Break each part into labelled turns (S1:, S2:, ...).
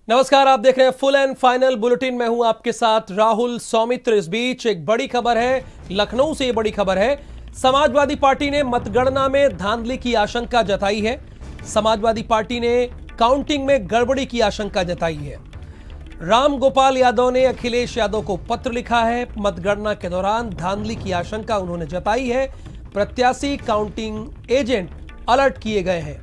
S1: नमस्कार, आप देख रहे हैं फुल एंड फाइनल बुलेटिन। मैं हूं आपके साथ राहुल सौमित्र। इस बीच एक बड़ी खबर है, लखनऊ से ये बड़ी खबर है। समाजवादी पार्टी ने मतगणना में धांधली की आशंका जताई है। समाजवादी पार्टी ने काउंटिंग में गड़बड़ी की आशंका जताई है। राम गोपाल यादव ने अखिलेश यादव को पत्र लिखा है। मतगणना के दौरान धांधली की आशंका उन्होंने जताई है। प्रत्याशी काउंटिंग एजेंट अलर्ट किए गए हैं,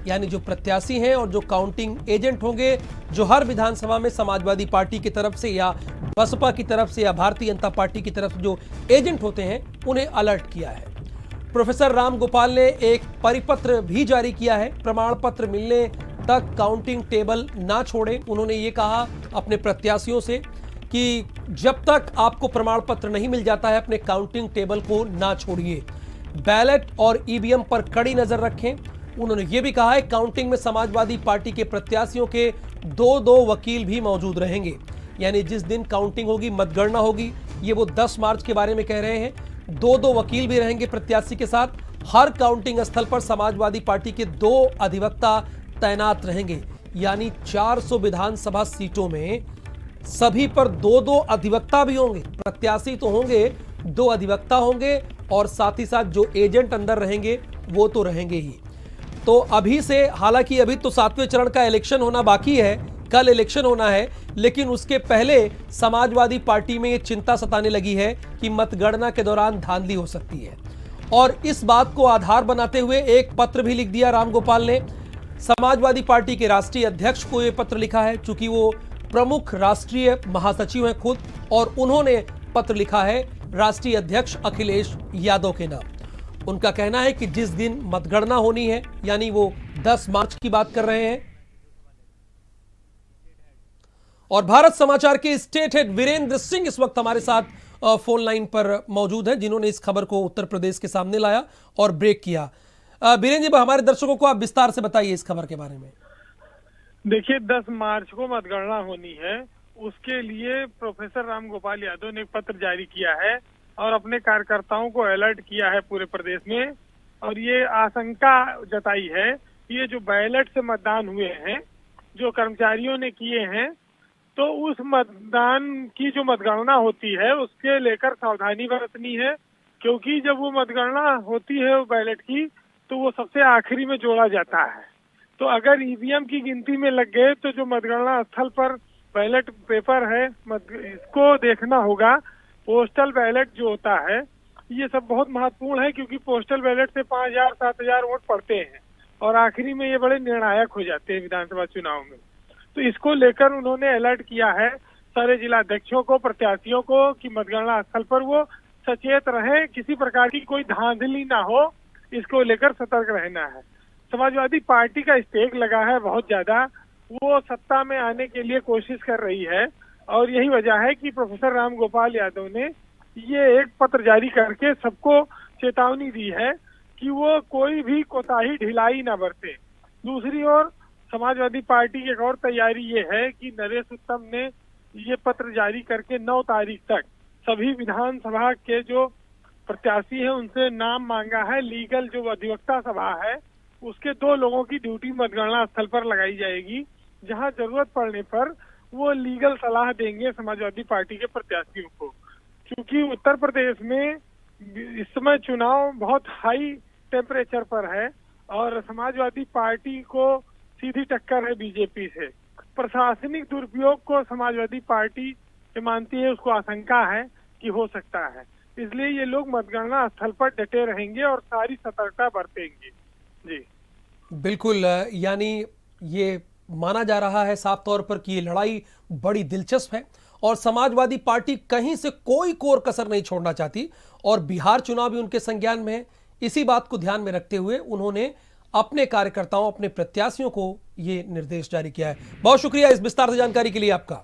S1: यानी जो प्रत्याशी हैं और जो काउंटिंग एजेंट होंगे, जो हर विधानसभा में समाजवादी पार्टी की तरफ से या बसपा की तरफ से या भारतीय जनता पार्टी की तरफ से जो एजेंट होते हैं, उन्हें अलर्ट किया है। प्रोफेसर राम गोपाल ने एक परिपत्र भी जारी किया है। प्रमाण पत्र मिलने तक काउंटिंग टेबल ना छोड़ें। उन्होंने ये कहा अपने प्रत्याशियों से कि जब तक आपको प्रमाण पत्र नहीं मिल जाता है, अपने काउंटिंग टेबल को ना छोड़िए। बैलेट और ईवीएम पर कड़ी नजर रखें। उन्होंने ये भी कहा है काउंटिंग में समाजवादी पार्टी के प्रत्याशियों के दो वकील भी मौजूद रहेंगे, यानी जिस दिन काउंटिंग होगी, मतगणना होगी, ये वो 10 मार्च के बारे में कह रहे हैं, दो वकील भी रहेंगे प्रत्याशी के साथ। हर काउंटिंग स्थल पर समाजवादी पार्टी के 2 अधिवक्ता तैनात रहेंगे, यानी 400 विधानसभा सीटों में सभी पर 2 अधिवक्ता भी होंगे। प्रत्याशी तो होंगे, 2 अधिवक्ता होंगे और साथ ही साथ जो एजेंट अंदर रहेंगे वो तो रहेंगे ही। तो अभी से, हालांकि अभी तो 7वें चरण का इलेक्शन होना बाकी है, कल इलेक्शन होना है, लेकिन उसके पहले समाजवादी पार्टी में ये चिंता सताने लगी है कि मतगणना के दौरान धांधली हो सकती है। और इस बात को आधार बनाते हुए एक पत्र भी लिख दिया राम गोपाल ने। समाजवादी पार्टी के राष्ट्रीय अध्यक्ष को यह पत्र लिखा है, चूंकि वो प्रमुख राष्ट्रीय महासचिव हैं खुद, और उन्होंने पत्र लिखा है राष्ट्रीय अध्यक्ष अखिलेश यादव के नाम। उनका कहना है कि जिस दिन मतगणना होनी है, यानी वो 10 मार्च की बात कर रहे हैं। और भारत समाचार के स्टेट हेड वीरेंद्र सिंह इस वक्त हमारे साथ फोन लाइन पर मौजूद हैं, जिन्होंने इस खबर को उत्तर प्रदेश के सामने लाया और ब्रेक किया। वीरेंद्र जी, हमारे दर्शकों को आप विस्तार से बताइए इस खबर के बारे में।
S2: देखिए, 10 मार्च को मतगणना होनी है। उसके लिए प्रोफेसर राम गोपाल यादव ने एक पत्र जारी किया है और अपने कार्यकर्ताओं को अलर्ट किया है पूरे प्रदेश में, और ये आशंका जताई है ये जो बैलेट से मतदान हुए हैं, जो कर्मचारियों ने किए हैं, तो उस मतदान की जो मतगणना होती है उसके लेकर सावधानी बरतनी है, क्योंकि जब वो मतगणना होती है वो बैलेट की, तो वो सबसे आखिरी में जोड़ा जाता है। तो अगर ईवीएम की गिनती में लग गए तो जो मतगणना स्थल पर बैलेट पेपर है, इसको देखना होगा। पोस्टल बैलेट जो होता है, ये सब बहुत महत्वपूर्ण है, क्योंकि पोस्टल बैलेट से 5000-7000 वोट पड़ते हैं और आखिरी में ये बड़े निर्णायक हो जाते हैं विधानसभा चुनाव में। तो इसको लेकर उन्होंने अलर्ट किया है सारे जिला अध्यक्षों को, प्रत्याशियों को, कि मतगणना स्थल पर वो सचेत रहे, किसी प्रकार की कोई धांधली ना हो, इसको लेकर सतर्क रहना है। समाजवादी पार्टी का स्टेक लगा है बहुत ज्यादा, वो सत्ता में आने के लिए कोशिश कर रही है, और यही वजह है कि प्रोफेसर राम गोपाल यादव ने ये एक पत्र जारी करके सबको चेतावनी दी है कि वो कोई भी कोताही ढिलाई ना बरते। दूसरी ओर समाजवादी पार्टी की एक और तैयारी ये है कि नरेश उत्तम ने ये पत्र जारी करके 9 तारीख तक सभी विधानसभा के जो प्रत्याशी हैं उनसे नाम मांगा है। लीगल जो अधिवक्ता सभा है उसके 2 लोगों की ड्यूटी मतगणना स्थल पर लगाई जाएगी, जहां जरूरत पड़ने पर वो लीगल सलाह देंगे समाजवादी पार्टी के प्रत्याशियों को। क्योंकि उत्तर प्रदेश में इस समय चुनाव बहुत हाई टेम्परेचर पर है और समाजवादी पार्टी को सीधी टक्कर है बीजेपी से। प्रशासनिक दुरुपयोग को समाजवादी पार्टी मानती है, उसको आशंका है कि हो सकता है, इसलिए ये लोग मतगणना स्थल पर डटे रहेंगे और सारी सतर्कता बरतेंगे। जी
S1: बिल्कुल, यानी ये माना जा रहा है साफ तौर पर कि ये लड़ाई बड़ी दिलचस्प है और समाजवादी पार्टी कहीं से कोई कोर कसर नहीं छोड़ना चाहती, और बिहार चुनाव भी उनके संज्ञान में है। इसी बात को ध्यान में रखते हुए उन्होंने अपने कार्यकर्ताओं, अपने प्रत्याशियों को ये निर्देश जारी किया है। बहुत शुक्रिया इस विस्तार से जानकारी के लिए आपका।